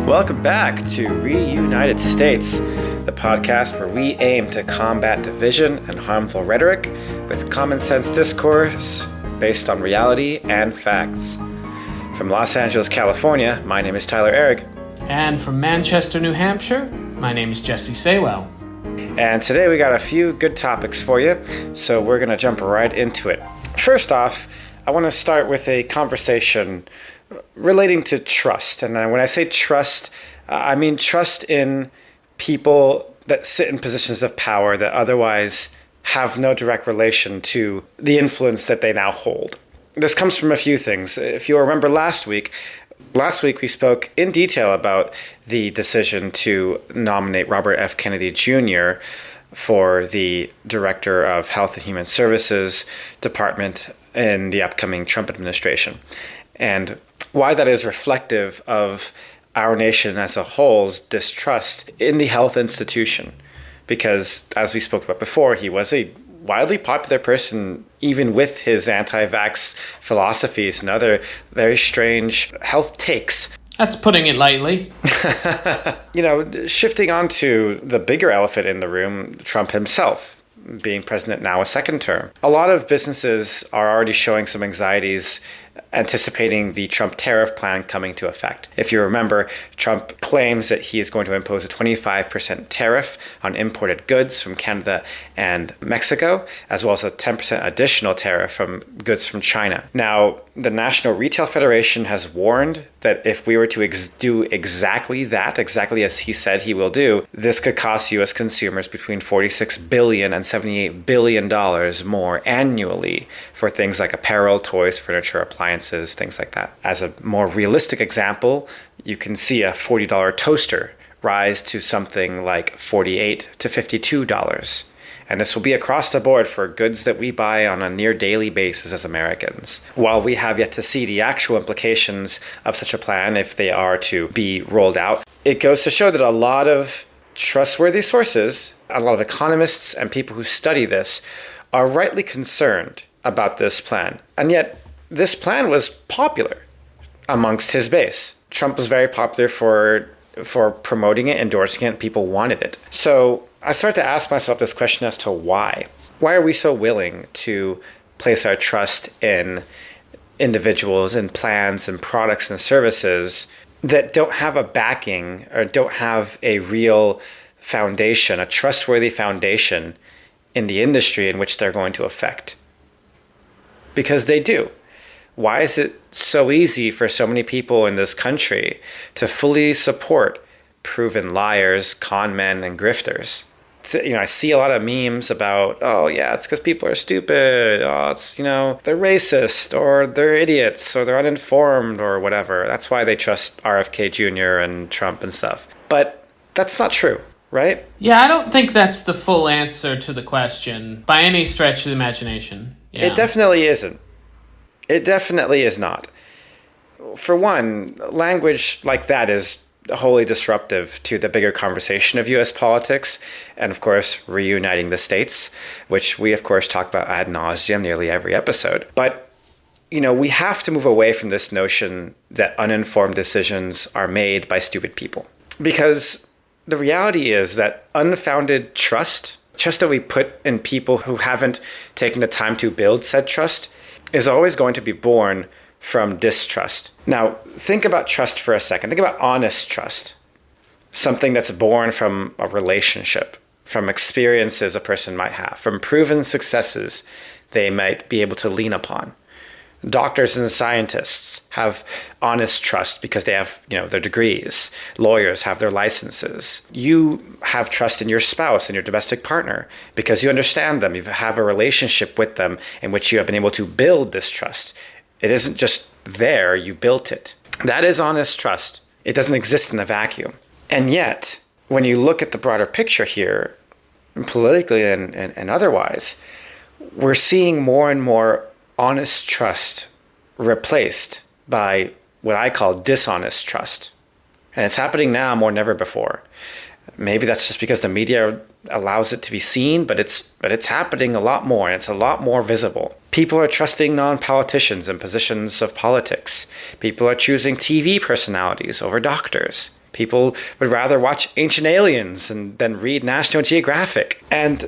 Welcome back to Reunited States, the podcast where we aim to combat division and harmful rhetoric with common sense discourse based on reality and facts. From Los Angeles, California, my name is Tyler Ehrig. And from Manchester, New Hampshire, my name is Jesse Saywell. And today we got a few good topics for you, so we're going to jump right into it. First off, I want to start with a conversation relating to trust. And when I say trust, I mean trust in people that sit in positions of power that otherwise have no direct relation to the influence that they now hold. This comes from a few things. If you'll remember last week we spoke in detail about the decision to nominate Robert F. Kennedy Jr. for the Director of Health and Human Services Department in the upcoming Trump administration. And why that is reflective of our nation as a whole's distrust in the health institution. Because, as we spoke about before, he was a widely popular person, even with his anti-vax philosophies and other very strange health takes. That's putting it lightly. Shifting on to the bigger elephant in the room, Trump himself being president now a second term. A lot of businesses are already showing some anxieties anticipating the Trump tariff plan coming to effect. If you remember, Trump claims that he is going to impose a 25% tariff on imported goods from Canada and Mexico, as well as a 10% additional tariff from goods from China. Now, the National Retail Federation has warned that if we were to do exactly as he said he will do, this could cost U.S. consumers between $46 billion and $78 billion more annually for things like apparel, toys, furniture, appliances, things like that. As a more realistic example, you can see a $40 toaster rise to something like $48 to $52. And this will be across the board for goods that we buy on a near daily basis as Americans. While we have yet to see the actual implications of such a plan, if they are to be rolled out, it goes to show that a lot of trustworthy sources, a lot of economists and people who study this, are rightly concerned about this plan. And yet, this plan was popular amongst his base. Trump was very popular for promoting it, endorsing it, and people wanted it. So I started to ask myself this question as to why. Why are we so willing to place our trust in individuals and plans and products and services that don't have a backing or don't have a real foundation, a trustworthy foundation in the industry in which they're going to affect? Because they do. Why is it so easy for so many people in this country to fully support proven liars, con men, and grifters? I see a lot of memes about, it's because people are stupid. They're racist, or they're idiots, or they're uninformed, or whatever. That's why they trust RFK Jr. and Trump and stuff. But that's not true, right? Yeah, I don't think that's the full answer to the question by any stretch of the imagination. Yeah. It definitely isn't. It definitely is not. For one, language like that is wholly disruptive to the bigger conversation of U.S. politics and, of course, reuniting the states, which we, of course, talk about ad nauseum nearly every episode. But, we have to move away from this notion that uninformed decisions are made by stupid people. Because the reality is that unfounded trust that we put in people who haven't taken the time to build said trust, is always going to be born from distrust. Now, think about trust for a second. Think about honest trust. Something that's born from a relationship, from experiences a person might have, from proven successes they might be able to lean upon. Doctors and scientists have honest trust because they have, their degrees. Lawyers have their licenses. You have trust in your spouse and your domestic partner because you understand them. You have a relationship with them in which you have been able to build this trust. It isn't just there, you built it. That is honest trust. It doesn't exist in a vacuum. And yet, when you look at the broader picture here, politically and otherwise, we're seeing more and more honest trust replaced by what I call dishonest trust. And it's happening now more than ever before. Maybe that's just because the media allows it to be seen, but it's happening a lot more, and it's a lot more visible. People are trusting non-politicians in positions of politics. People are choosing TV personalities over doctors. People would rather watch Ancient Aliens than read National Geographic. And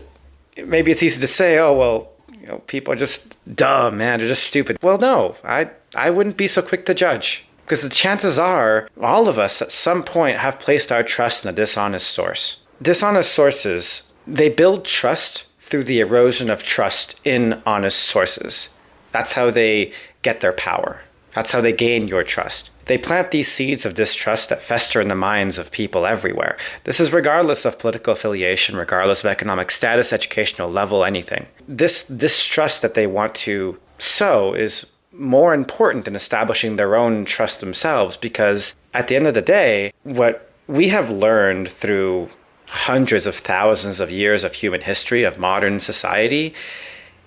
maybe it's easy to say, oh, well, people are just dumb, man. They're just stupid. Well, no, I wouldn't be so quick to judge. Because the chances are all of us at some point have placed our trust in a dishonest source. Dishonest sources, they build trust through the erosion of trust in honest sources. That's how they get their power. That's how they gain your trust. They plant these seeds of distrust that fester in the minds of people everywhere. This is regardless of political affiliation, regardless of economic status, educational level, anything. This distrust that they want to sow is more important than establishing their own trust themselves, because at the end of the day, what we have learned through hundreds of thousands of years of human history, of modern society,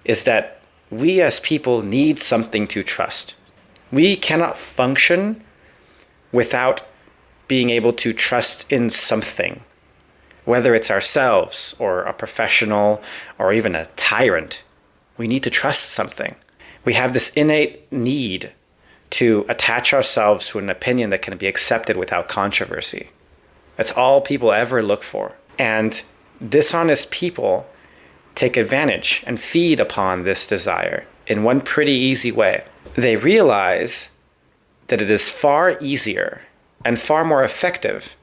is that we as people need something to trust. We cannot function without being able to trust in something, whether it's ourselves or a professional or even a tyrant. We need to trust something. We have this innate need to attach ourselves to an opinion that can be accepted without controversy. That's all people ever look for. And dishonest people take advantage and feed upon this desire in one pretty easy way. They realize that it is far easier and far more effective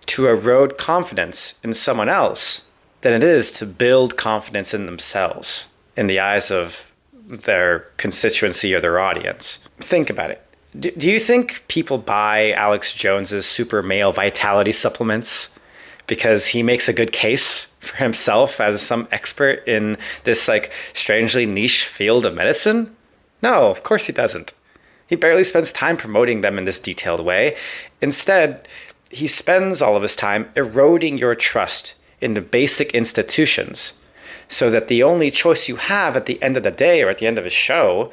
to erode confidence in someone else than it is to build confidence in themselves in the eyes of their constituency or their audience. Think about it. Do you think people buy Alex Jones's super male vitality supplements because he makes a good case for himself as some expert in this strangely niche field of medicine? No, of course he doesn't. He barely spends time promoting them in this detailed way. Instead, he spends all of his time eroding your trust in the basic institutions so that the only choice you have at the end of the day or at the end of his show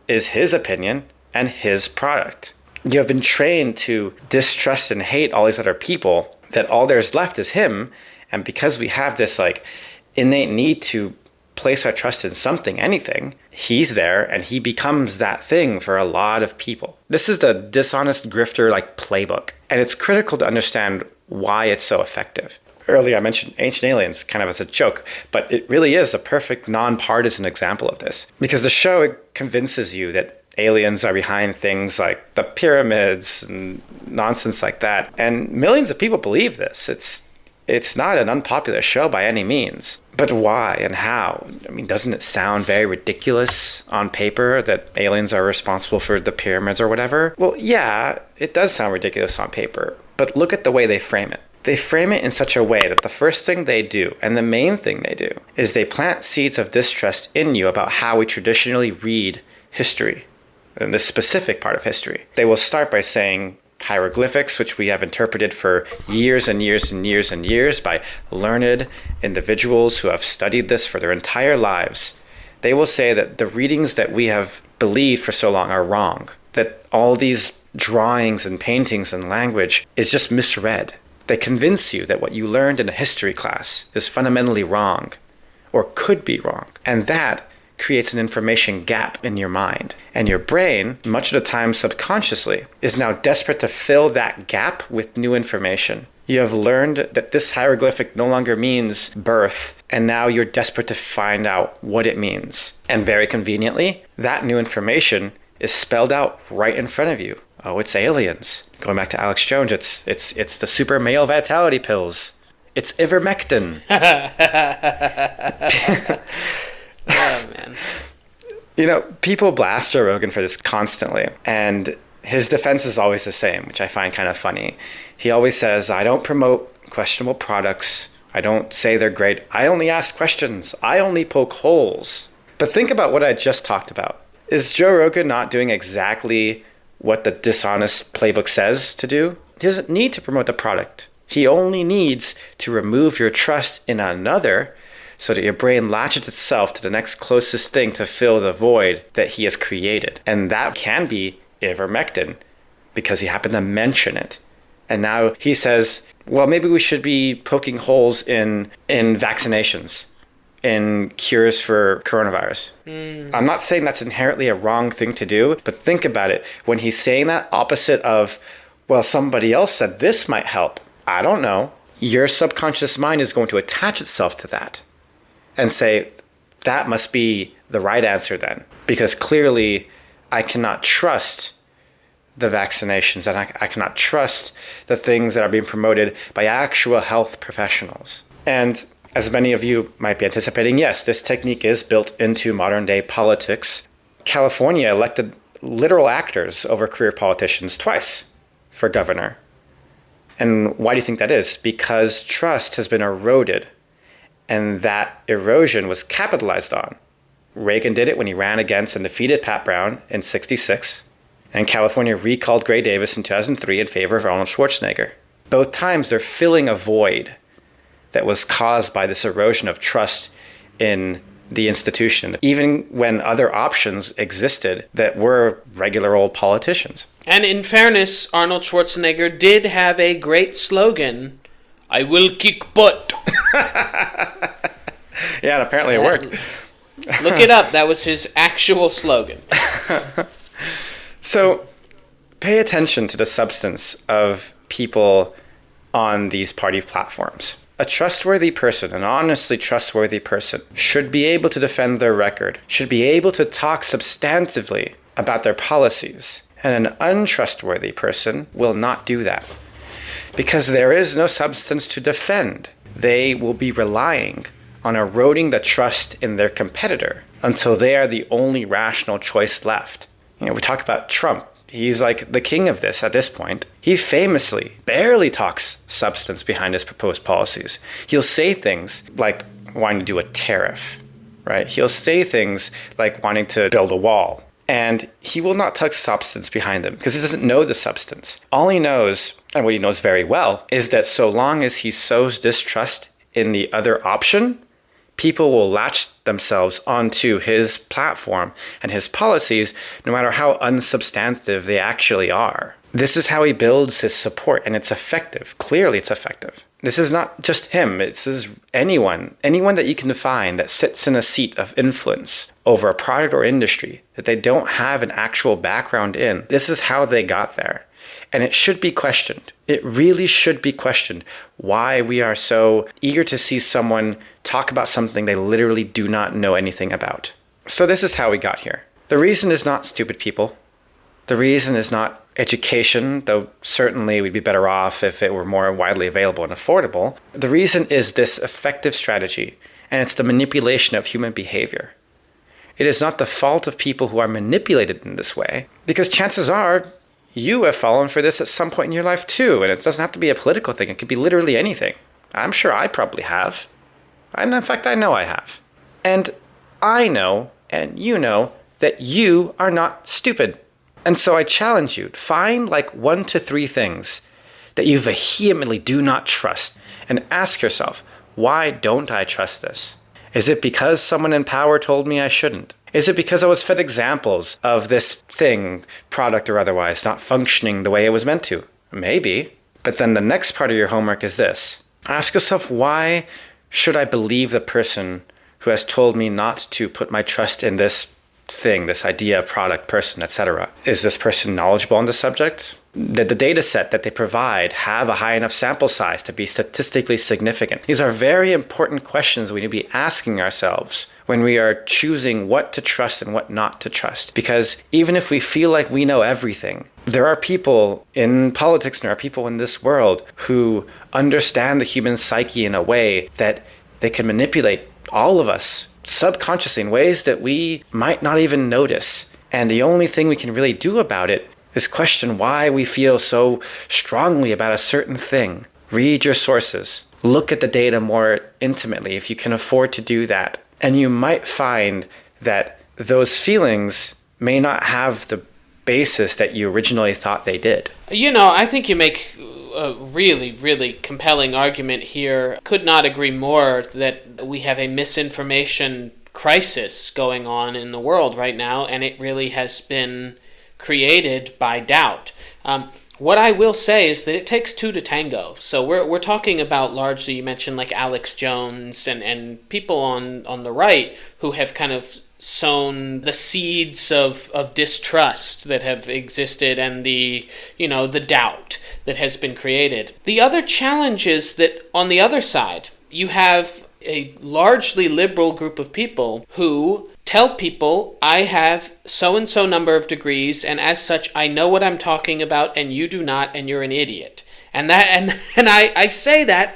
is his opinion and his product. You have been trained to distrust and hate all these other people, that all there's left is him. And because we have this innate need to place our trust in something, anything, he's there and he becomes that thing for a lot of people. This is the dishonest grifter playbook. And it's critical to understand why it's so effective. Earlier I mentioned Ancient Aliens kind of as a joke, but it really is a perfect nonpartisan example of this. Because the show convinces you that aliens are behind things like the pyramids and nonsense like that. And millions of people believe this. It's not an unpopular show by any means. But why and how? I mean, doesn't it sound very ridiculous on paper that aliens are responsible for the pyramids or whatever? Well, yeah, it does sound ridiculous on paper. But look at the way they frame it. They frame it in such a way that the first thing they do, and the main thing they do, is they plant seeds of distrust in you about how we traditionally read history, and this specific part of history. They will start by saying hieroglyphics, which we have interpreted for years and years and years and years by learned individuals who have studied this for their entire lives. They will say that the readings that we have believed for so long are wrong, that all these drawings and paintings and language is just misread. They convince you that what you learned in a history class is fundamentally wrong, or could be wrong. And that creates an information gap in your mind. And your brain, much of the time subconsciously, is now desperate to fill that gap with new information. You have learned that this hieroglyphic no longer means birth, and now you're desperate to find out what it means. And very conveniently, that new information is spelled out right in front of you. Oh, it's aliens. Going back to Alex Jones, it's the super male vitality pills. It's ivermectin. Oh, man. People blast Joe Rogan for this constantly, and his defense is always the same, which I find kind of funny. He always says, I don't promote questionable products. I don't say they're great. I only ask questions. I only poke holes. But think about what I just talked about. Is Joe Rogan not doing exactly what the dishonest playbook says to do? He doesn't need to promote the product. He only needs to remove your trust in another so that your brain latches itself to the next closest thing to fill the void that he has created. And that can be ivermectin, because he happened to mention it. And now he says, well, maybe we should be poking holes in vaccinations, in cures for coronavirus. I'm not saying that's inherently a wrong thing to do, but think about it. When he's saying that opposite of well, somebody else said this might help. I don't know. Your subconscious mind is going to attach itself to that and say, that must be the right answer then. Because clearly I cannot trust the vaccinations and I cannot trust the things that are being promoted by actual health professionals. And as many of you might be anticipating, yes, this technique is built into modern day politics. California elected literal actors over career politicians twice for governor. And why do you think that is? Because trust has been eroded, and that erosion was capitalized on. Reagan did it when he ran against and defeated Pat Brown in '66, and California recalled Gray Davis in 2003 in favor of Arnold Schwarzenegger. Both times they're filling a void that was caused by this erosion of trust in the institution, even when other options existed that were regular old politicians. And in fairness, Arnold Schwarzenegger did have a great slogan, "I will kick butt." Yeah, and apparently it worked. Look it up. That was his actual slogan. So pay attention to the substance of people on these party platforms. A trustworthy person, an honestly trustworthy person, should be able to defend their record, should be able to talk substantively about their policies. And an untrustworthy person will not do that because there is no substance to defend. They will be relying on eroding the trust in their competitor until they are the only rational choice left. You know, we talk about Trump. He's like the king of this at this point. He famously barely talks substance behind his proposed policies. He'll say things like wanting to do a tariff, right? He'll say things like wanting to build a wall. And he will not talk substance behind them because he doesn't know the substance. All he knows, and what he knows very well, is that so long as he sows distrust in the other option, people will latch themselves onto his platform and his policies, no matter how unsubstantive they actually are. This is how he builds his support, and it's effective. Clearly, it's effective. This is not just him. This is anyone that you can find that sits in a seat of influence over a product or industry that they don't have an actual background in. This is how they got there. And it should be questioned. It really should be questioned why we are so eager to see someone talk about something they literally do not know anything about. So this is how we got here. The reason is not stupid people. The reason is not education, though certainly we'd be better off if it were more widely available and affordable. The reason is this effective strategy, and it's the manipulation of human behavior. It is not the fault of people who are manipulated in this way, because chances are you have fallen for this at some point in your life too, and it doesn't have to be a political thing. It could be literally anything. I'm sure I probably have. And in fact, I know I have. And I know, and you know, that you are not stupid. And so I challenge you, find like 1 to 3 things that you vehemently do not trust and ask yourself, why don't I trust this? Is it because someone in power told me I shouldn't? Is it because I was fed examples of this thing, product or otherwise, not functioning the way it was meant to? Maybe. But then the next part of your homework is this. Ask yourself, why should I believe the person who has told me not to put my trust in this thing, this idea, product, person, etc.? Is this person knowledgeable on the subject? Did the data set that they provide have a high enough sample size to be statistically significant? These are very important questions we need to be asking ourselves when we are choosing what to trust and what not to trust. Because even if we feel like we know everything, there are people in politics and there are people in this world who understand the human psyche in a way that they can manipulate all of us subconsciously in ways that we might not even notice. And the only thing we can really do about it is question why we feel so strongly about a certain thing. Read your sources. Look at the data more intimately if you can afford to do that. And you might find that those feelings may not have the basis that you originally thought they did. You know, I think you make a really, really compelling argument here. Could not agree more that we have a misinformation crisis going on in the world right now, and it really has been created by doubt. What I will say is that it takes 2 to tango. So we're talking about largely, you mentioned like Alex Jones and people on the right who have kind of sown the seeds of distrust that have existed and the doubt that has been created. The other challenge is that on the other side, you have a largely liberal group of people who tell people, I have so-and-so number of degrees, and as such, I know what I'm talking about, and you do not, and you're an idiot. And I say that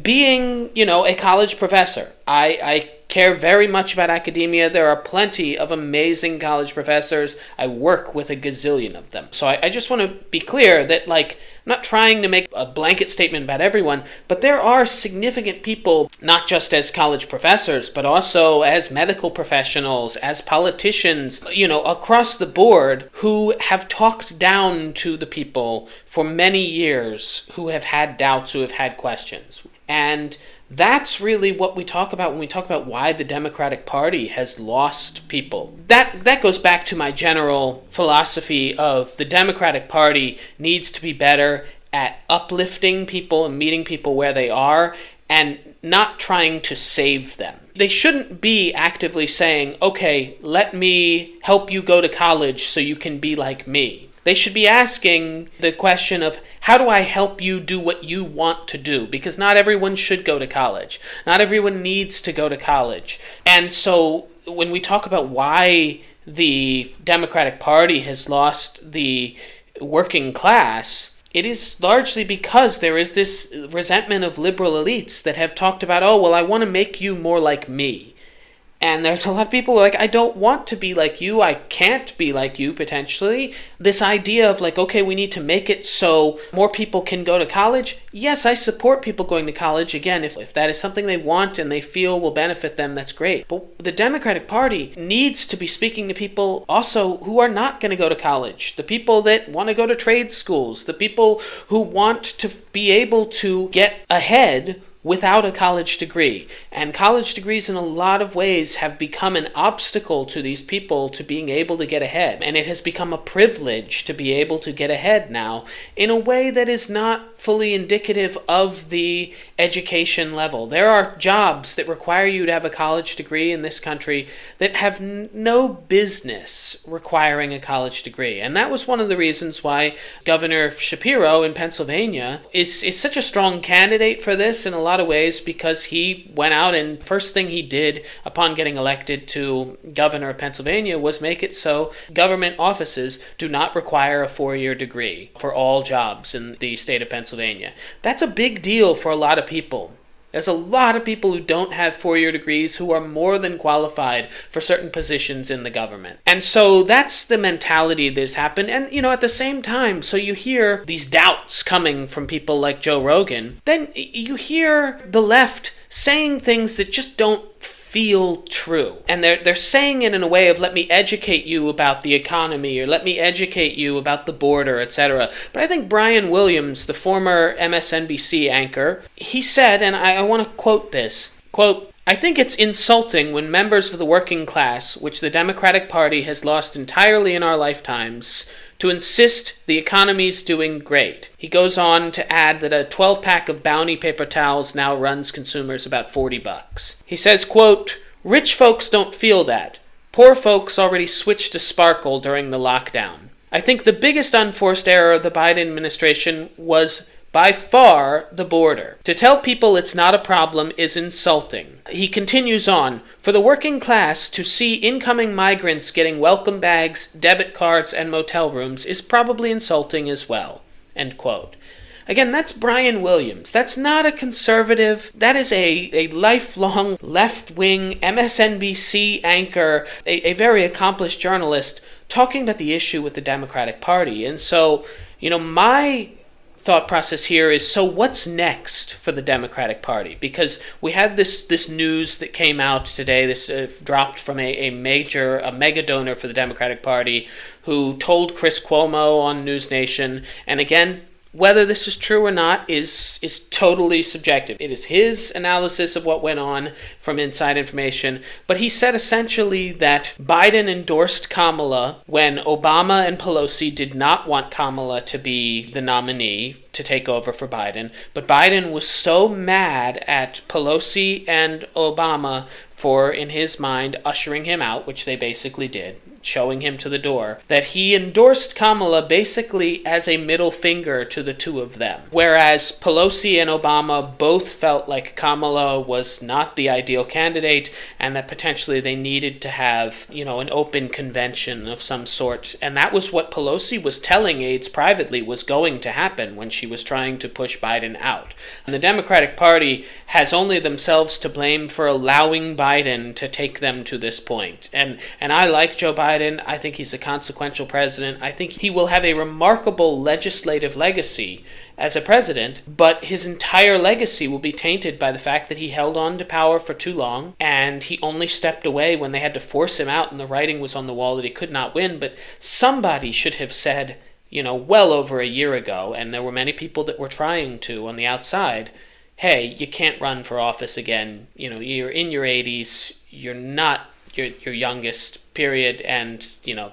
being, a college professor. I care very much about academia. There are plenty of amazing college professors. I work with a gazillion of them. So I just want to be clear that, I'm not trying to make a blanket statement about everyone, but there are significant people, not just as college professors, but also as medical professionals, as politicians, across the board, who have talked down to the people for many years who have had doubts, who have had questions. And that's really what we talk about when we talk about why the Democratic Party has lost people. That goes back to my general philosophy of the Democratic Party needs to be better at uplifting people and meeting people where they are and not trying to save them. They shouldn't be actively saying, okay, let me help you go to college so you can be like me. They should be asking the question of, how do I help you do what you want to do? Because not everyone should go to college. Not everyone needs to go to college. And so when we talk about why the Democratic Party has lost the working class, it is largely because there is this resentment of liberal elites that have talked about, oh, well, I want to make you more like me. And there's a lot of people who are like, I don't want to be like you. I can't be like you, potentially. This idea of okay, we need to make it so more people can go to college. Yes, I support people going to college. Again, if that is something they want and they feel will benefit them, that's great. But the Democratic Party needs to be speaking to people also who are not going to go to college. The people that want to go to trade schools. The people who want to be able to get ahead without a college degree. And college degrees in a lot of ways have become an obstacle to these people to being able to get ahead. And it has become a privilege to be able to get ahead now in a way that is not fully indicative of the education level. There are jobs that require you to have a college degree in this country that have no business requiring a college degree. And that was one of the reasons why Governor Shapiro in Pennsylvania is such a strong candidate for this in a lot of ways, because he went out and first thing he did upon getting elected to governor of Pennsylvania was make it so government offices do not require a 4-year degree for all jobs in the state of Pennsylvania. That's a big deal for a lot of people. There's a lot of people who don't have 4-year degrees who are more than qualified for certain positions in the government. And so that's the mentality that has happened. And, at the same time, so you hear these doubts coming from people like Joe Rogan. Then you hear the left saying things that just don't feel true. And they're saying it in a way of, let me educate you about the economy, or let me educate you about the border, etc. But I think Brian Williams, the former MSNBC anchor, he said, and I want to quote this, quote, I think it's insulting when members of the working class, which the Democratic Party has lost entirely in our lifetimes, to insist the economy's doing great. He goes on to add that a 12-pack of Bounty paper towels now runs consumers about $40. He says, quote, rich folks don't feel that. Poor folks already switched to Sparkle during the lockdown. I think the biggest unforced error of the Biden administration was by far the border. To tell people it's not a problem is insulting. He continues on, for the working class to see incoming migrants getting welcome bags, debit cards, and motel rooms is probably insulting as well. End quote. Again, that's Brian Williams. That's not a conservative. That is a lifelong left-wing MSNBC anchor, a very accomplished journalist, talking about the issue with the Democratic Party. And so, my thought process here is, so what's next for the Democratic Party? Because we had this news that came out today, this dropped from a mega donor for the Democratic Party, who told Chris Cuomo on News Nation, and again, Whether this is true or not is totally subjective. It is his analysis of what went on from inside information. But he said essentially that Biden endorsed Kamala when Obama and Pelosi did not want Kamala to be the nominee to take over for Biden. But Biden was so mad at Pelosi and Obama for, in his mind, ushering him out, which they basically did, showing him to the door, that he endorsed Kamala basically as a middle finger to the two of them. Whereas Pelosi and Obama both felt like Kamala was not the ideal candidate and that potentially they needed to have, an open convention of some sort. And that was what Pelosi was telling aides privately was going to happen when she was trying to push Biden out. And the Democratic Party has only themselves to blame for allowing Biden to take them to this point. And I like Joe Biden. I think he's a consequential president. I think he will have a remarkable legislative legacy as a president, but his entire legacy will be tainted by the fact that he held on to power for too long, and he only stepped away when they had to force him out and the writing was on the wall that he could not win. But somebody should have said, well over a year ago, and there were many people that were trying to on the outside, hey, you can't run for office again. You're in your 80s, you're not your youngest period, and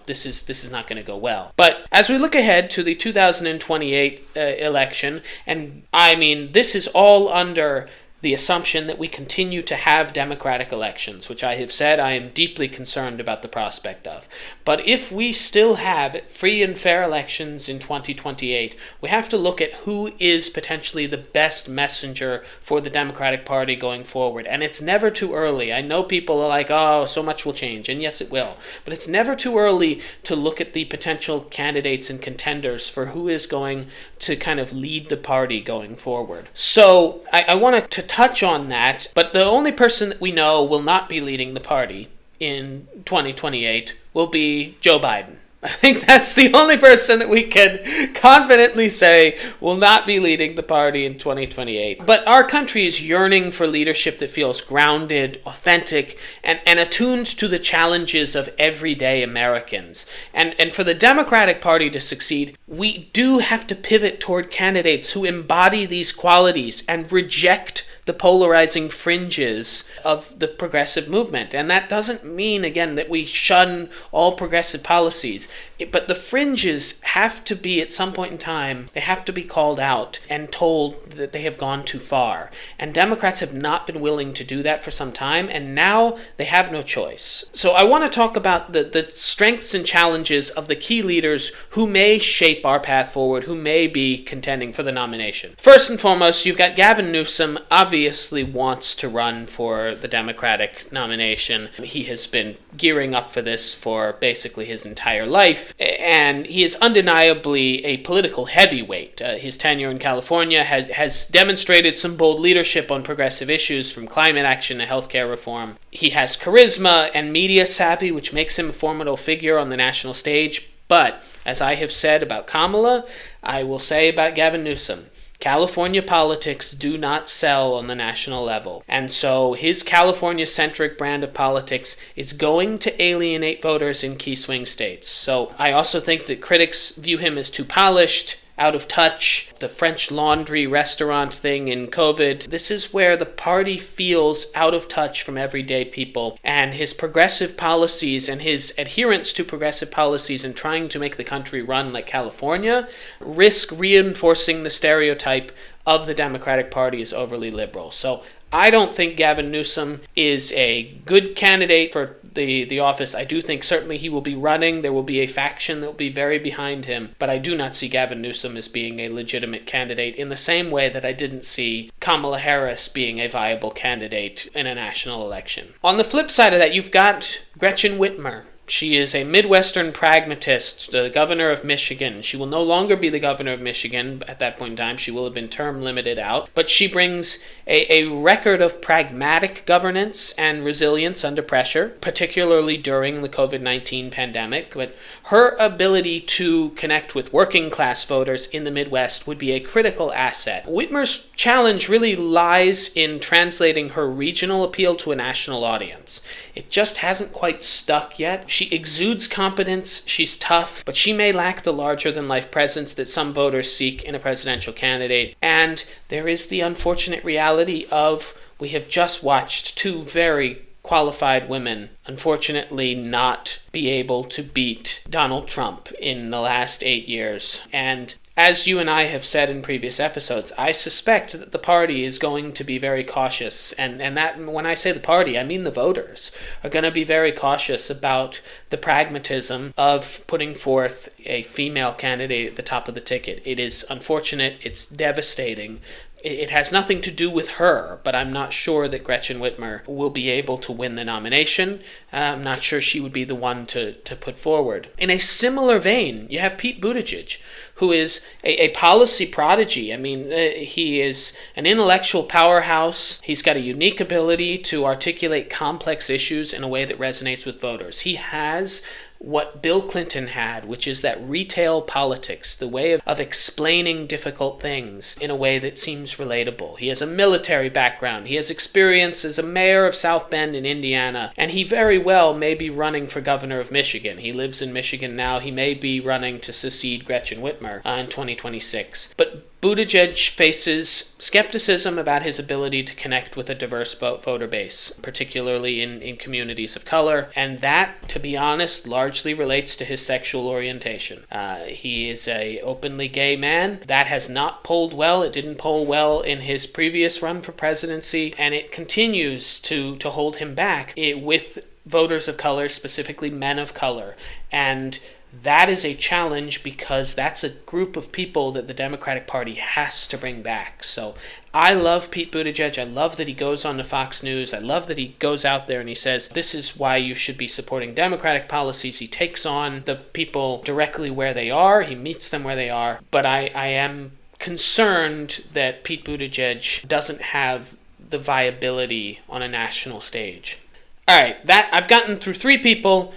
this is not going to go well. But as we look ahead to the 2028 election, and I mean this is all under the assumption that we continue to have democratic elections, which I have said I am deeply concerned about the prospect of. But if we still have free and fair elections in 2028, we have to look at who is potentially the best messenger for the Democratic Party going forward. And it's never too early. I know people are like, oh, so much will change. And yes, it will. But it's never too early to look at the potential candidates and contenders for who is going to kind of lead the party going forward. So I wanted to touch on that, but the only person that we know will not be leading the party in 2028 will be Joe Biden. I think that's the only person that we can confidently say will not be leading the party in 2028. But our country is yearning for leadership that feels grounded, authentic, and attuned to the challenges of everyday Americans. And for the Democratic Party to succeed, we do have to pivot toward candidates who embody these qualities and reject the polarizing fringes of the progressive movement. And that doesn't mean, again, that we shun all progressive policies. But the fringes have to be, at some point in time, they have to be called out and told that they have gone too far. And Democrats have not been willing to do that for some time, and now they have no choice. So I want to talk about the strengths and challenges of the key leaders who may shape our path forward, who may be contending for the nomination. First and foremost, you've got Gavin Newsom, obviously wants to run for the Democratic nomination. He has been gearing up for this for basically his entire life, and he is undeniably a political heavyweight. His tenure in California has demonstrated some bold leadership on progressive issues, from climate action to healthcare reform. He has charisma and media savvy, which makes him a formidable figure on the national stage. But, as I have said about Kamala, I will say about Gavin Newsom, California politics do not sell on the national level. And so his California-centric brand of politics is going to alienate voters in key swing states. So I also think that critics view him as too polished, out of touch. The French Laundry restaurant thing in COVID. This is where the party feels out of touch from everyday people. And his progressive policies and his adherence to progressive policies and trying to make the country run like California risk reinforcing the stereotype of the Democratic Party as overly liberal. So I don't think Gavin Newsom is a good candidate for the office. I do think certainly he will be running. There will be a faction that will be very behind him, but I do not see Gavin Newsom as being a legitimate candidate in the same way that I didn't see Kamala Harris being a viable candidate in a national election. On the flip side of that, you've got Gretchen Whitmer. She is a Midwestern pragmatist, the governor of Michigan. She will no longer be the governor of Michigan at that point in time. She will have been term limited out. But she brings a record of pragmatic governance and resilience under pressure, particularly during the COVID-19 pandemic. But her ability to connect with working class voters in the Midwest would be a critical asset. Whitmer's challenge really lies in translating her regional appeal to a national audience. It just hasn't quite stuck yet. She exudes competence, she's tough, but she may lack the larger-than-life presence that some voters seek in a presidential candidate. And there is the unfortunate reality of we have just watched two very qualified women, unfortunately, not be able to beat Donald Trump in the last 8 years. And as you and I have said in previous episodes, I suspect that the party is going to be very cautious. And that, when I say the party, I mean the voters are going to be very cautious about the pragmatism of putting forth a female candidate at the top of the ticket. It is unfortunate. It's devastating. It has nothing to do with her, but I'm not sure that Gretchen Whitmer will be able to win the nomination. I'm not sure she would be the one to put forward. In a similar vein, you have Pete Buttigieg, who is a policy prodigy. I mean, he is an intellectual powerhouse. He's got a unique ability to articulate complex issues in a way that resonates with voters. He has what Bill Clinton had, which is that retail politics, the way of explaining difficult things in a way that seems relatable. He has a military background. He has experience as a mayor of South Bend in Indiana, and he very well may be running for governor of Michigan. He lives in Michigan now. He may be running to succeed Gretchen Whitmer in 2026. But Buttigieg faces skepticism about his ability to connect with a diverse voter base, particularly in communities of color, and that, to be honest, largely relates to his sexual orientation. He is an openly gay man. That has not polled well. It didn't poll well in his previous run for presidency, and it continues to hold him back with voters of color, specifically men of color. And that is a challenge because that's a group of people that the Democratic Party has to bring back. So I love Pete Buttigieg. I love that he goes on to Fox News. I love that he goes out there and he says, this is why you should be supporting Democratic policies. He takes on the people directly where they are. He meets them where they are. But I am concerned that Pete Buttigieg doesn't have the viability on a national stage. All right, I've gotten through 3 people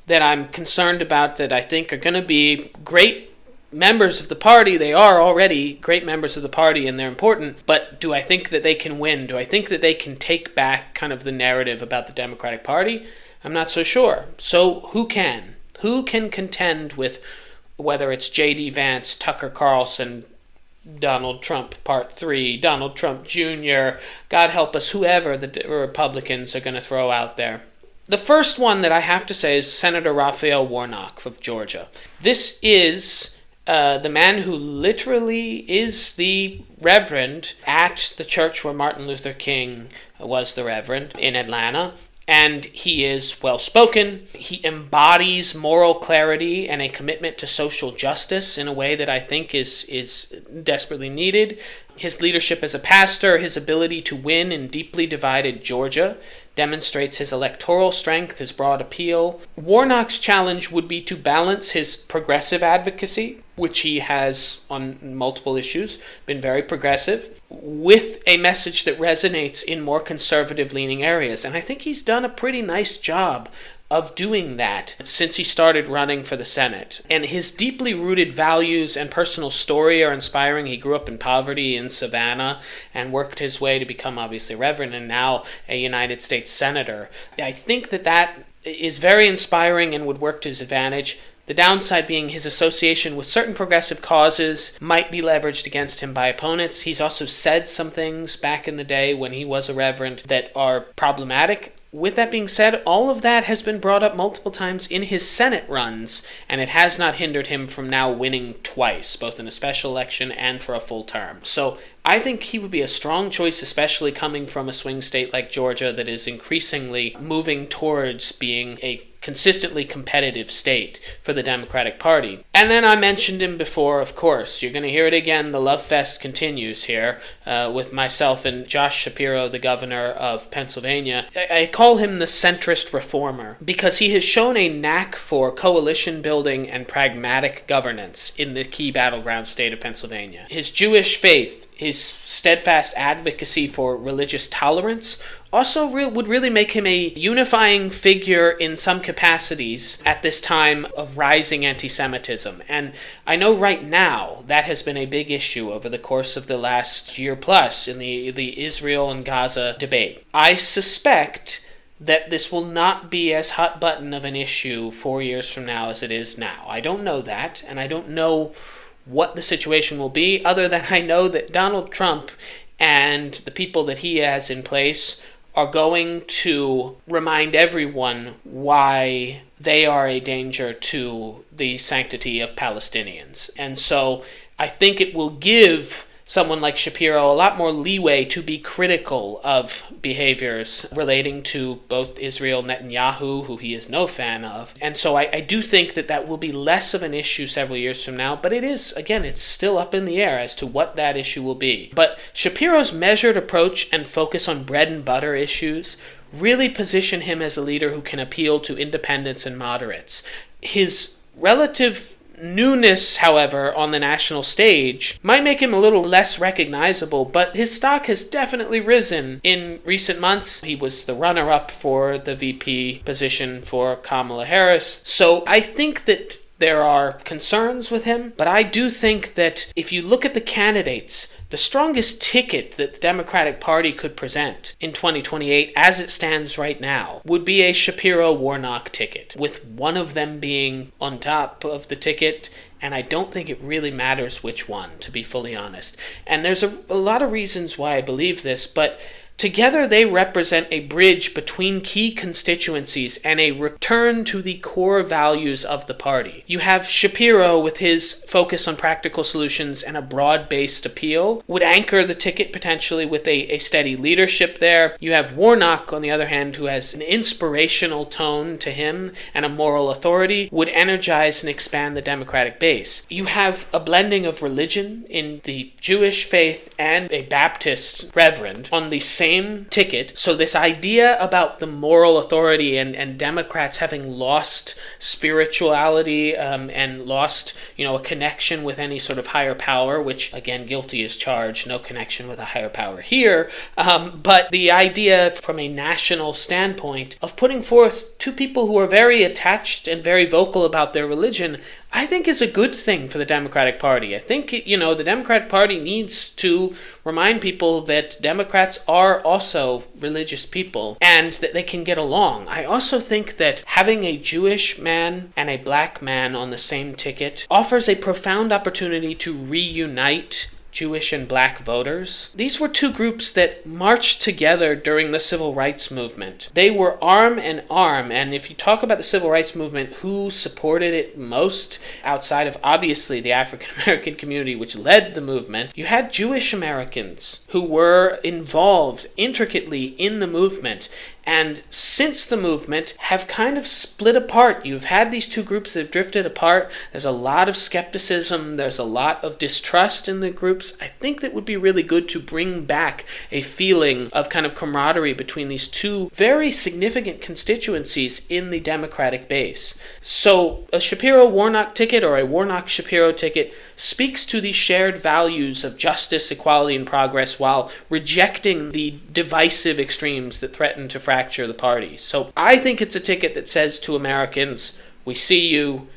that I'm concerned about that I think are going to be great members of the party. They are already great members of the party and they're important, but do I think that they can win? Do I think that they can take back kind of the narrative about the Democratic Party? I'm not so sure. So who can? Who can contend with whether it's J.D. Vance, Tucker Carlson, Donald Trump Part 3, Donald Trump Jr., God help us, whoever the Republicans are going to throw out there? The first one that I have to say is Senator Raphael Warnock of Georgia. This is the man who literally is the reverend at the church where Martin Luther King was the reverend in Atlanta. And he is well-spoken. He embodies moral clarity and a commitment to social justice in a way that I think is desperately needed. His leadership as a pastor, his ability to win in deeply divided Georgia, demonstrates his electoral strength, his broad appeal. Warnock's challenge would be to balance his progressive advocacy, which he has on multiple issues, been very progressive, with a message that resonates in more conservative-leaning areas. And I think he's done a pretty nice job of doing that since he started running for the Senate. And his deeply rooted values and personal story are inspiring. He grew up in poverty in Savannah and worked his way to become obviously reverend and now a United States senator. I think that is very inspiring and would work to his advantage. The downside being his association with certain progressive causes might be leveraged against him by opponents. He's also said some things back in the day when he was a reverend that are problematic. With that being said, all of that has been brought up multiple times in his Senate runs, and it has not hindered him from now winning twice, both in a special election and for a full term. So I think he would be a strong choice, especially coming from a swing state like Georgia that is increasingly moving towards being a consistently competitive state for the Democratic Party. And then I mentioned him before, of course. You're going to hear it again. The love fest continues here with myself and Josh Shapiro, the governor of Pennsylvania. I call him the centrist reformer because he has shown a knack for coalition building and pragmatic governance in the key battleground state of Pennsylvania. His Jewish faith, his steadfast advocacy for religious tolerance also would really make him a unifying figure in some capacities at this time of rising anti-Semitism. And I know right now that has been a big issue over the course of the last year plus in the Israel and Gaza debate. I suspect that this will not be as hot button of an issue 4 years from now as it is now. I don't know that, and I don't know what the situation will be, other than I know that Donald Trump and the people that he has in place are going to remind everyone why they are a danger to the sanctity of Palestinians. And so I think it will give someone like Shapiro a lot more leeway to be critical of behaviors relating to both Israel Netanyahu, who he is no fan of. And so I do think that will be less of an issue several years from now, but it is, again, it's still up in the air as to what that issue will be. But Shapiro's measured approach and focus on bread and butter issues really position him as a leader who can appeal to independents and moderates. His relative newness, however, on the national stage might make him a little less recognizable, but his stock has definitely risen in recent months. He was the runner-up for the VP position for Kamala Harris. So I think that there are concerns with him, but I do think that if you look at the candidates, the strongest ticket that the Democratic Party could present in 2028, as it stands right now, would be a Shapiro-Warnock ticket, with one of them being on top of the ticket, and I don't think it really matters which one, to be fully honest. And there's a lot of reasons why I believe this, but together they represent a bridge between key constituencies and a return to the core values of the party. You have Shapiro with his focus on practical solutions and a broad-based appeal, would anchor the ticket potentially with a steady leadership there. You have Warnock, on the other hand, who has an inspirational tone to him and a moral authority, would energize and expand the Democratic base. You have a blending of religion in the Jewish faith and a Baptist reverend on the same ticket. So this idea about the moral authority and Democrats having lost spirituality and lost, a connection with any sort of higher power, which, again, guilty as charged, no connection with a higher power here. But the idea from a national standpoint of putting forth two people who are very attached and very vocal about their religion, I think is a good thing for the Democratic Party. I think, the Democratic Party needs to remind people that Democrats are also religious people and that they can get along. I also think that having a Jewish man and a black man on the same ticket offers a profound opportunity to reunite Jewish and black voters. These were two groups that marched together during the civil rights movement. They were arm in arm, and if you talk about the civil rights movement, who supported it most, outside of obviously the African American community which led the movement, you had Jewish Americans who were involved intricately in the movement, and since the movement have kind of split apart. You've had these two groups that have drifted apart. There's a lot of skepticism. There's a lot of distrust in the groups. I think that would be really good to bring back a feeling of kind of camaraderie between these two very significant constituencies in the Democratic base. So a Shapiro-Warnock ticket or a Warnock-Shapiro ticket speaks to the shared values of justice, equality, and progress while rejecting the divisive extremes that threaten to fracture the party. So I think it's a ticket that says to Americans, we see you,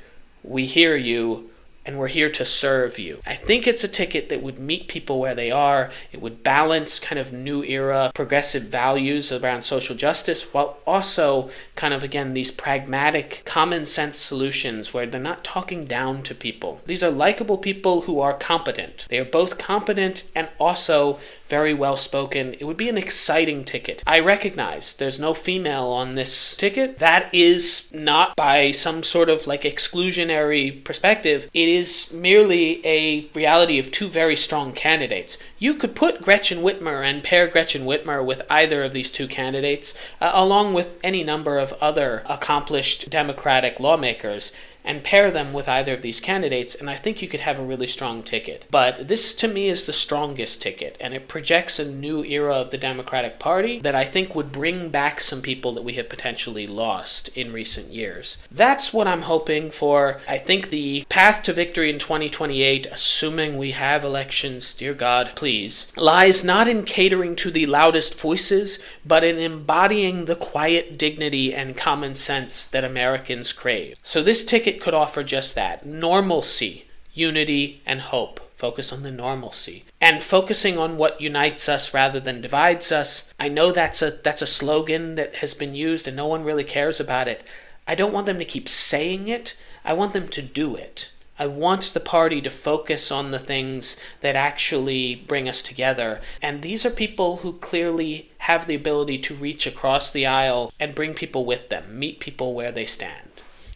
we hear you, and we're here to serve you. I think it's a ticket that would meet people where they are. It would balance kind of new era progressive values around social justice while also kind of, again, these pragmatic, common sense solutions where they're not talking down to people. These are likable people who are competent. They are both competent and also very well spoken. It would be an exciting ticket. I recognize there's no female on this ticket. That is not by some sort of exclusionary perspective. It is merely a reality of two very strong candidates. You could put Gretchen Whitmer and pair Gretchen Whitmer with either of these two candidates, along with any number of other accomplished Democratic lawmakers, and pair them with either of these candidates, and I think you could have a really strong ticket. But this, to me, is the strongest ticket, and it projects a new era of the Democratic Party that I think would bring back some people that we have potentially lost in recent years. That's what I'm hoping for. I think the path to victory in 2028, assuming we have elections, dear God, please, lies not in catering to the loudest voices, but in embodying the quiet dignity and common sense that Americans crave. So this ticket could offer just that: normalcy, unity, and hope. Focus on the normalcy. And focusing on what unites us rather than divides us. I know that's a slogan that has been used and no one really cares about it. I don't want them to keep saying it. I want them to do it. I want the party to focus on the things that actually bring us together. And these are people who clearly have the ability to reach across the aisle and bring people with them, meet people where they stand.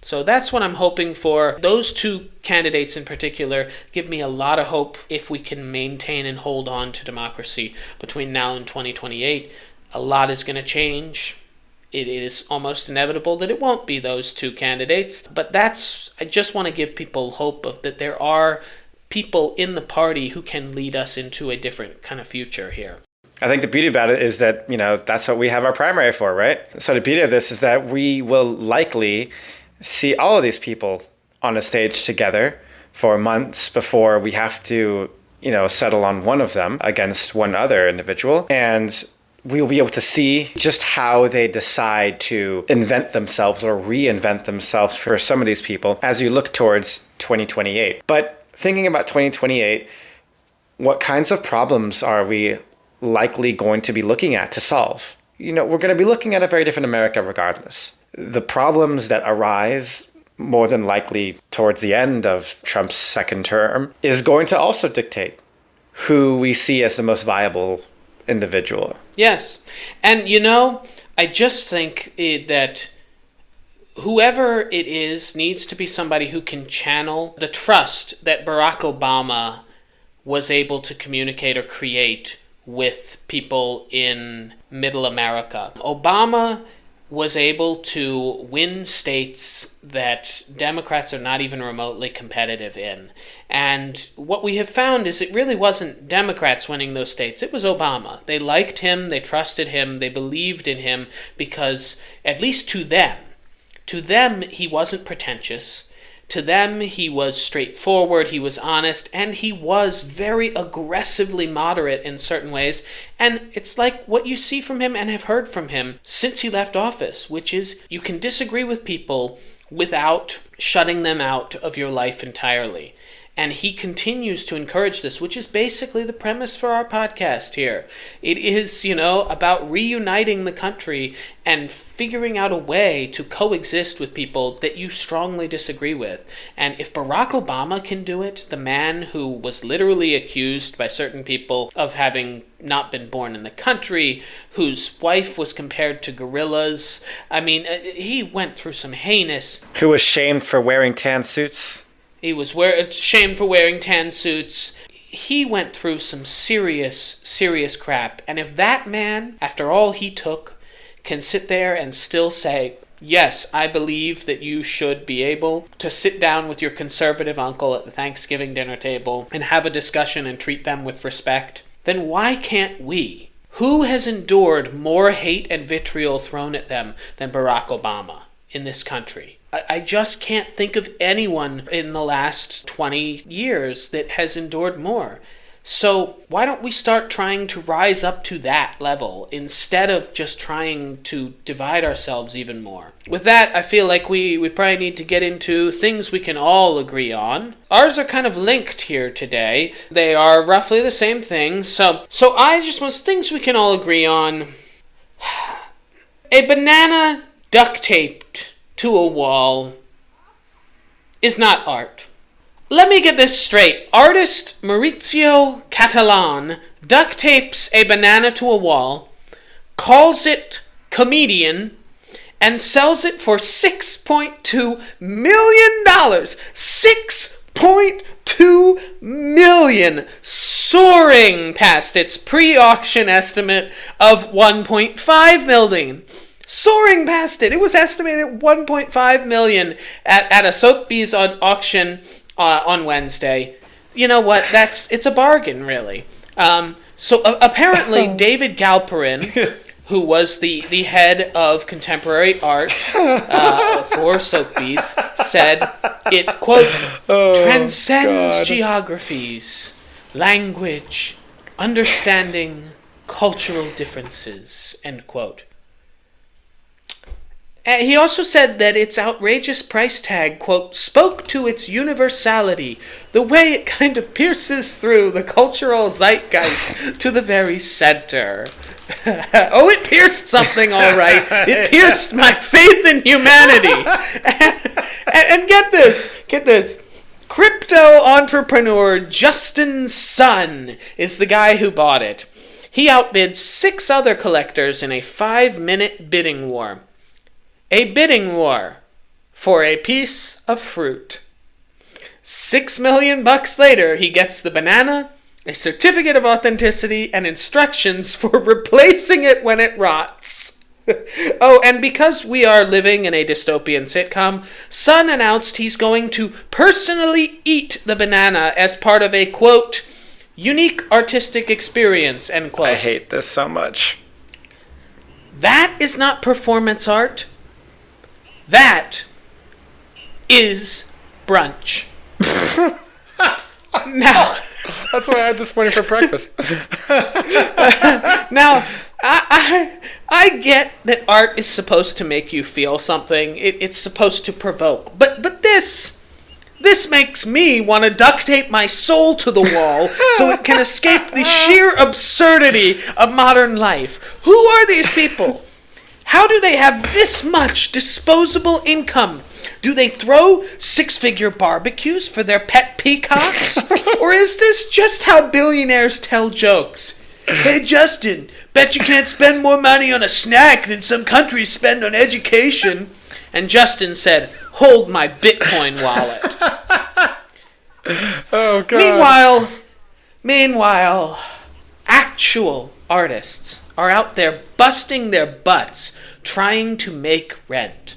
So that's what I'm hoping for. Those two candidates in particular give me a lot of hope if we can maintain and hold on to democracy between now and 2028. A lot is going to change. It is almost inevitable that it won't be those two candidates. But I just want to give people hope of that there are people in the party who can lead us into a different kind of future here. I think the beauty about it is that, that's what we have our primary for, right? So the beauty of this is that we will likely see all of these people on a stage together for months before we have to, settle on one of them against one other individual. And we'll be able to see just how they decide to invent themselves or reinvent themselves for some of these people as you look towards 2028. But thinking about 2028, what kinds of problems are we likely going to be looking at to solve? We're going to be looking at a very different America regardless. The problems that arise more than likely towards the end of Trump's second term is going to also dictate who we see as the most viable individual. Yes. And, I just think that whoever it is needs to be somebody who can channel the trust that Barack Obama was able to communicate or create with people in Middle America. Obama was able to win states that Democrats are not even remotely competitive in. And what we have found is it really wasn't Democrats winning those states. It was Obama. They liked him. They trusted him. They believed in him because, at least to them, he wasn't pretentious. To them, he was straightforward, he was honest, and he was very aggressively moderate in certain ways. And it's like what you see from him and have heard from him since he left office, which is you can disagree with people without shutting them out of your life entirely. And he continues to encourage this, which is basically the premise for our podcast here. It is, about reuniting the country and figuring out a way to coexist with people that you strongly disagree with. And if Barack Obama can do it, the man who was literally accused by certain people of having not been born in the country, whose wife was compared to gorillas, he went through some heinous... Who was shamed for wearing tan suits? He was shamed for wearing tan suits. He went through some serious crap. And if that man, after all he took, can sit there and still say, yes, I believe that you should be able to sit down with your conservative uncle at the Thanksgiving dinner table and have a discussion and treat them with respect, then why can't we? Who has endured more hate and vitriol thrown at them than Barack Obama in this country? I just can't think of anyone in the last 20 years that has endured more. So why don't we start trying to rise up to that level instead of just trying to divide ourselves even more? With that, I feel like we probably need to get into things we can all agree on. Ours are kind of linked here today. They are roughly the same thing. So I just want things we can all agree on. A banana duct taped to a wall is not art. Let me get this straight. Artist Maurizio Catalan duct tapes a banana to a wall, calls it comedian, and sells it for $6.2 million. $6.2 million, soaring past its pre-auction estimate of $1.5 million. Soaring past it. It was estimated at $1.5 million at a Sotheby's auction on Wednesday. You know what? It's a bargain, really. So apparently, David Galperin, who was the head of contemporary art for Sotheby's, said it, quote, transcends geographies, language, understanding cultural differences, end quote. He also said that its outrageous price tag, quote, spoke to its universality, the way it kind of pierces through the cultural zeitgeist to the very center. Oh, it pierced something, all right. It pierced my faith in humanity. And get this. Crypto entrepreneur Justin Sun is the guy who bought it. He outbid 6 other collectors in a 5-minute bidding war. A bidding war for a piece of fruit. $6 million later, he gets the banana, a certificate of authenticity, and instructions for replacing it when it rots. Oh, and because we are living in a dystopian sitcom, Sun announced he's going to personally eat the banana as part of a, quote, unique artistic experience, end quote. I hate this so much. That is not performance art. That is brunch. Now, that's what I had this morning for breakfast. Now, I get that art is supposed to make you feel something. It's supposed to provoke. But this makes me want to duct tape my soul to the wall so it can escape the sheer absurdity of modern life. Who are these people? How do they have this much disposable income? Do they throw 6-figure barbecues for their pet peacocks? Or is this just how billionaires tell jokes? Hey, Justin, bet you can't spend more money on a snack than some countries spend on education. And Justin said, hold my Bitcoin wallet. Oh, God. Meanwhile, actual artists are out there busting their butts trying to make rent.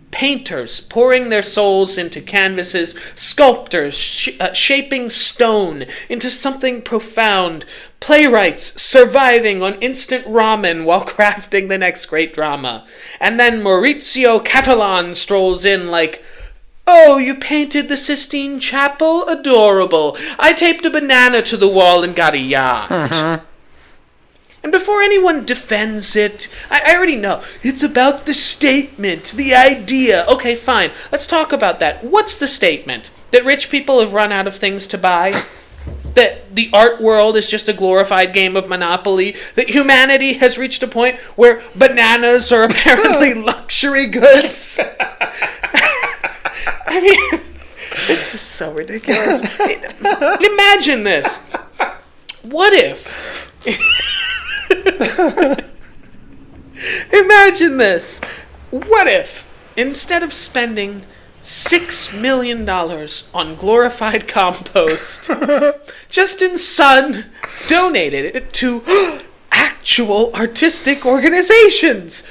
Painters pouring their souls into canvases, sculptors shaping stone into something profound, playwrights surviving on instant ramen while crafting the next great drama. And then Maurizio Catalan strolls in like, oh, you painted the Sistine Chapel? Adorable. I taped a banana to the wall and got a yacht. Mm-hmm. And before anyone defends it, I already know. It's about the statement, the idea. Okay, fine. Let's talk about that. What's the statement? That rich people have run out of things to buy? That the art world is just a glorified game of Monopoly? That humanity has reached a point where bananas are apparently luxury goods? I mean, this is so ridiculous. Imagine this. What if... Imagine this. What if, instead of spending $6 million on glorified compost, Justin Sun donated it to actual artistic organizations?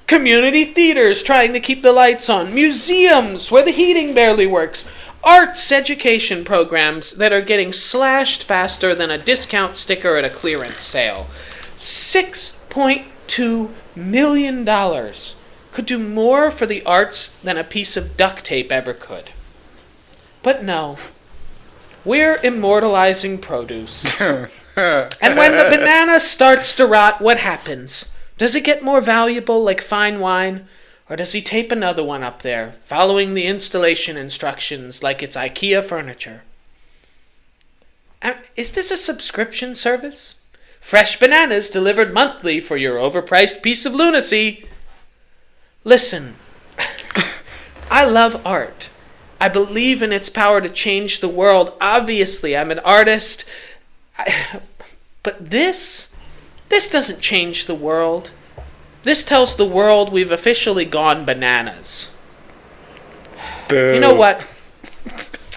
Community theaters trying to keep the lights on, museums where the heating barely works, arts education programs that are getting slashed faster than a discount sticker at a clearance sale. $6.2 million could do more for the arts than a piece of duct tape ever could. But no, we're immortalizing produce. And when the banana starts to rot, what happens? Does it get more valuable like fine wine? Or does he tape another one up there, following the installation instructions like it's IKEA furniture? Is this a subscription service? Fresh bananas delivered monthly for your overpriced piece of lunacy. Listen, I love art. I believe in its power to change the world. Obviously, I'm an artist. But this doesn't change the world. This tells the world we've officially gone bananas. Boo. You know what?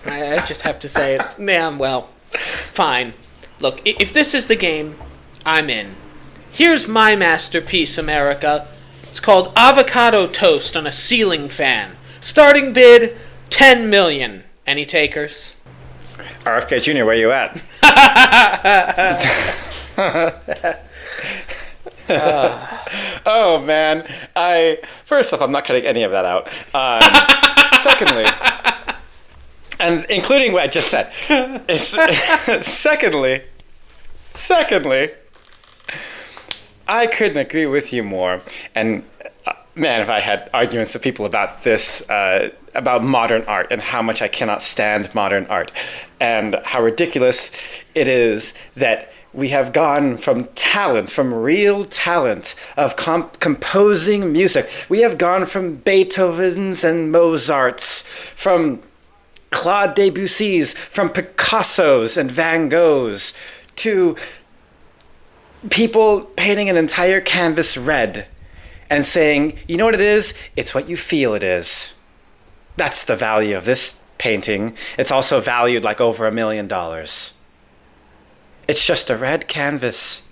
I just have to say it. Man, well, fine. Look, if this is the game, I'm in. Here's my masterpiece, America. It's called Avocado Toast on a Ceiling Fan. Starting bid, $10 million. Any takers? RFK Jr., where you at? Oh, man. First off, I'm not cutting any of that out. Secondly, and including what I just said, secondly, I couldn't agree with you more. And Man, if I had arguments with people about this, about modern art and how much I cannot stand modern art and how ridiculous it is that we have gone from talent, from real talent of composing music. We have gone from Beethoven's and Mozart's, from Claude Debussy's, from Picasso's and Van Gogh's, to people painting an entire canvas red and saying, you know what it is? It's what you feel it is. That's the value of this painting. It's also valued like over $1 million. It's just a red canvas.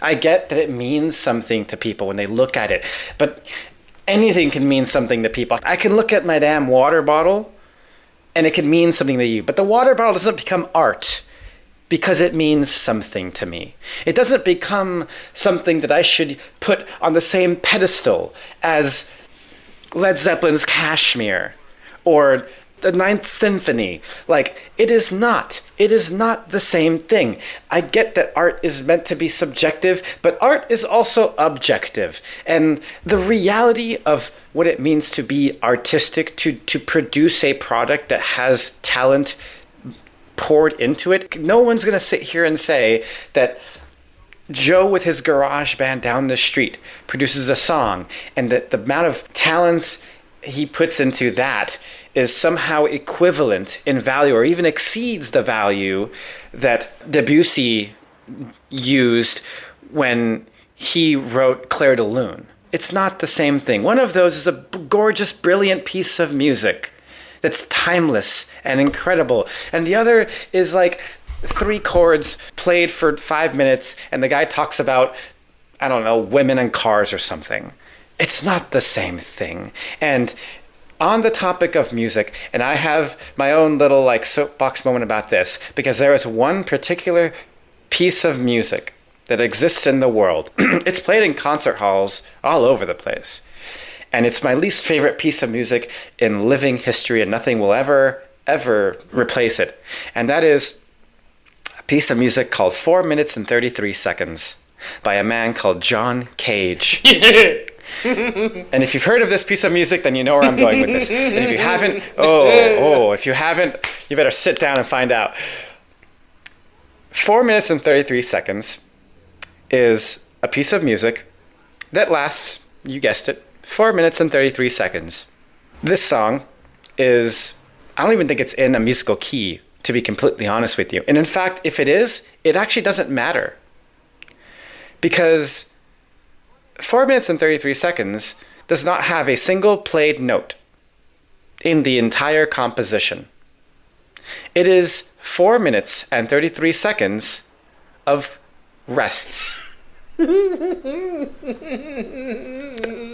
I get that it means something to people when they look at it, but anything can mean something to people. I can look at my damn water bottle and it can mean something to you, but the water bottle doesn't become art because it means something to me. It doesn't become something that I should put on the same pedestal as Led Zeppelin's Kashmir or the Ninth Symphony. Like, it is not. It is not the same thing. I get that art is meant to be subjective, but art is also objective. And the reality of what it means to be artistic, to produce a product that has talent poured into it, no one's going to sit here and say that Joe with his garage band down the street produces a song and that the amount of talents he puts into that is somehow equivalent in value or even exceeds the value that Debussy used when he wrote Clair de Lune. It's not the same thing. One of those is a gorgeous, brilliant piece of music that's timeless and incredible. And the other is like 3 chords played for 5 minutes and the guy talks about, I don't know, women and cars or something. It's not the same thing. And on the topic of music, and I have my own little like soapbox moment about this, because there is one particular piece of music that exists in the world. It's played in concert halls all over the place. And it's my least favorite piece of music in living history, and nothing will ever replace it. And that is a piece of music called 4 minutes and 33 seconds by a man called John Cage. And if you've heard of this piece of music, then you know where I'm going with this. And if you haven't, if you haven't, you better sit down and find out. 4 minutes and 33 seconds is a piece of music that lasts, you guessed it, 4 minutes and 33 seconds. This song is, I don't even think it's in a musical key, to be completely honest with you. And in fact, if it is, it actually doesn't matter. Because 4 minutes and 33 seconds does not have a single played note in the entire composition. It is 4 minutes and 33 seconds of rests.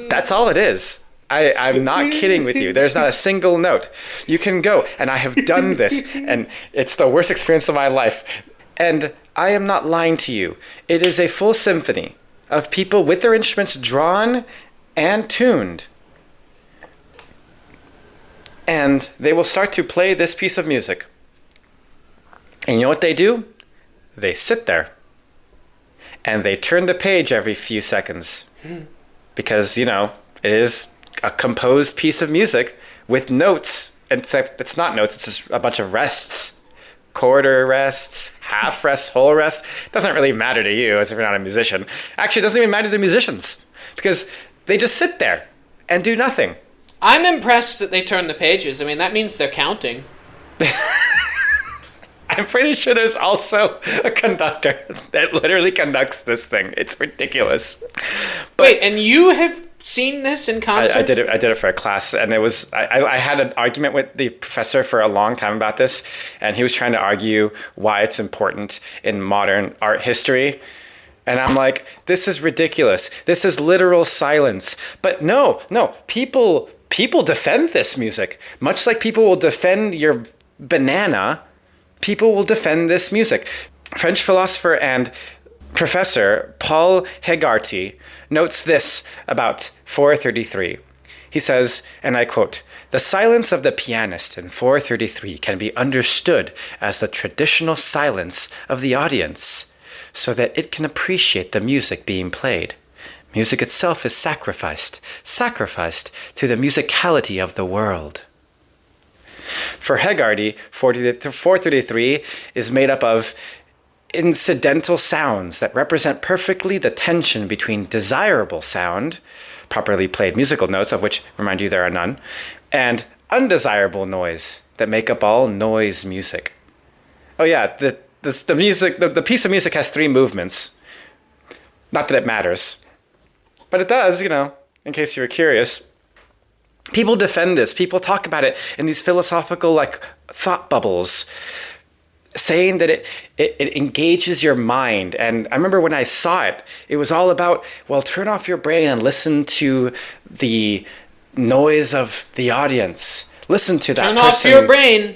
That's all it is. I'm not kidding with you. There's not a single note. You can go, and I have done this, and it's the worst experience of my life. And I am not lying to you. It is a full symphony of people with their instruments drawn and tuned. And they will start to play this piece of music. And you know what they do? They sit there. And they turn the page every few seconds. Because, you know, it is a composed piece of music with notes. Except it's not notes, it's just a bunch of rests. Quarter rests, half rests, whole rests. It doesn't really matter to you as if you're not a musician. Actually, it doesn't even matter to the musicians. Because they just sit there and do nothing. I'm impressed that they turn the pages. I mean, that means they're counting. I'm pretty sure there's also a conductor that literally conducts this thing. It's ridiculous. But wait, and you have seen this in concert? I did it for a class, and it was I had an argument with the professor for a long time about this, and he was trying to argue why it's important in modern art history. And I'm like, this is ridiculous. This is literal silence. But no, people defend this music. Much like people will defend your banana, people will defend this music. French philosopher and professor Paul Hegarty notes this about 433. He says, and I quote, "The silence of the pianist in 433 can be understood as the traditional silence of the audience, so that it can appreciate the music being played. Music itself is sacrificed to the musicality of the world. For Hegarty, 433 is made up of incidental sounds that represent perfectly the tension between desirable sound, properly played musical notes, of which, remind you, there are none, and undesirable noise that make up all noise music. Oh yeah, the piece of music has 3 movements. Not that it matters, but it does, in case you were curious. People defend this. People talk about it in these philosophical, thought bubbles, saying that it engages your mind. And I remember when I saw it, it was all about, well, turn off your brain and listen to the noise of the audience. Listen to that person. Turn off your brain.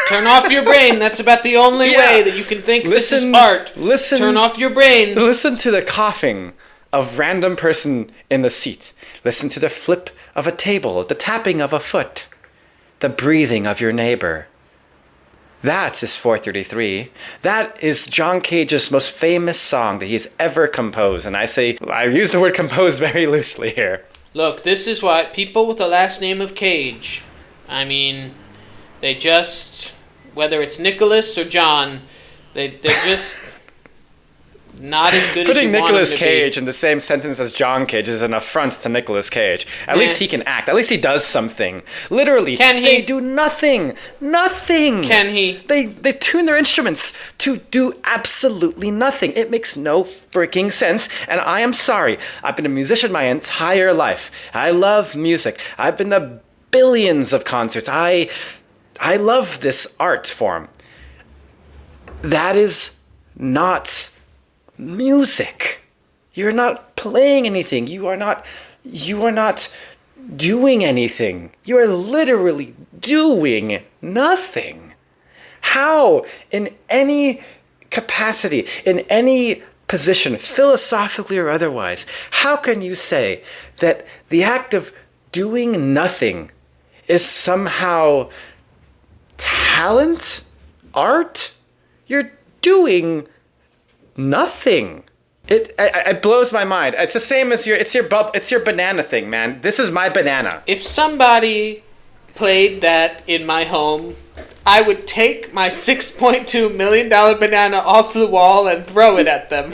Turn off your brain. That's about the only way that you can think this is art. Turn off your brain. Listen to the coughing of random person in the seat. Listen to the flip of a table, the tapping of a foot, the breathing of your neighbor. That is 433. That is John Cage's most famous song that he's ever composed. And I use the word composed very loosely here. Look, this is why people with the last name of Cage, they just, whether it's Nicholas or John, they're just not as good as you want them to be. Putting Nicolas Cage in the same sentence as John Cage is an affront to Nicolas Cage. At least he can act. At least he does something. Literally, can he? They do nothing. Nothing. Can he? They tune their instruments to do absolutely nothing. It makes no freaking sense. And I am sorry. I've been a musician my entire life. I love music. I've been to billions of concerts. I love this art form. That is not music. You're not playing anything. You are not doing anything. You are literally doing nothing. How, in any capacity, in any position, philosophically or otherwise, how can you say that the act of doing nothing is somehow talent? Art? You're doing nothing. It blows my mind. It's the same as it's your banana thing, man. This is my banana. If somebody played that in my home, I would take my $6.2 million banana off the wall and throw it at them.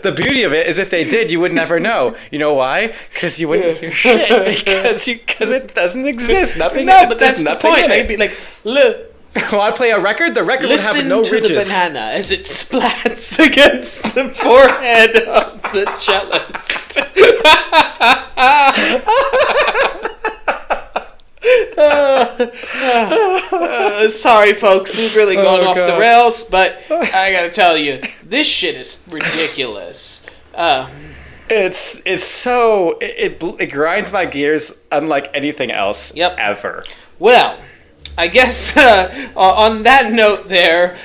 The beauty of it is if they did, you would never know. You know why? Because you wouldn't hear shit. Because it doesn't exist. Nothing. No, but that's the point. I'd be like, look. Well, I play a record. The record would have no ridges. Listen to the banana as it splats against the forehead of the cellist. Sorry, folks. We've really gone off the rails, but I gotta tell you, this shit is ridiculous. It grinds my gears unlike anything else ever. Well, I guess on that note there,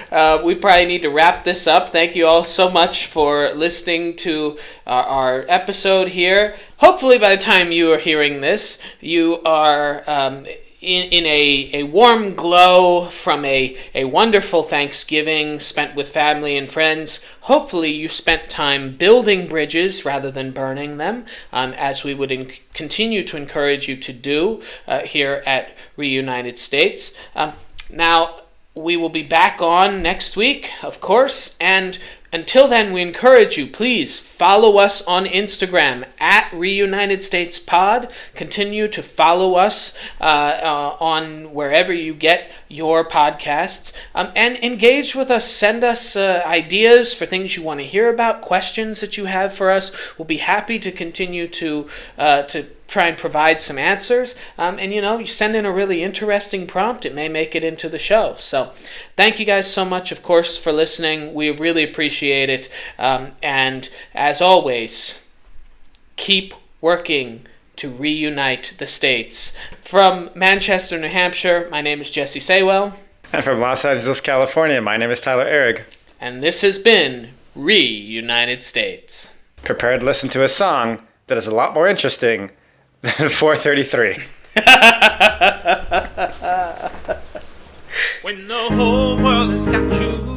we probably need to wrap this up. Thank you all so much for listening to our episode here. Hopefully by the time you are hearing this, you are in a warm glow from a wonderful Thanksgiving spent with family and friends. Hopefully you spent time building bridges rather than burning them, as we would continue to encourage you to do here at Reunited States. Now, we will be back on next week, of course, and until then, we encourage you, please follow us on Instagram at Reunited States Pod. Continue to follow us on wherever you get your podcasts, and engage with us. Send us ideas for things you want to hear about, questions that you have for us. We'll be happy to continue to try and provide some answers. And you send in a really interesting prompt, it may make it into the show. So thank you guys so much, of course, for listening. We really appreciate it. And as always, keep working to reunite the states. From Manchester, New Hampshire, my name is Jesse Saywell. And from Los Angeles, California, my name is Tyler Ehrig. And this has been Reunited States. Prepare to listen to a song that is a lot more interesting than 433. When the whole world has got you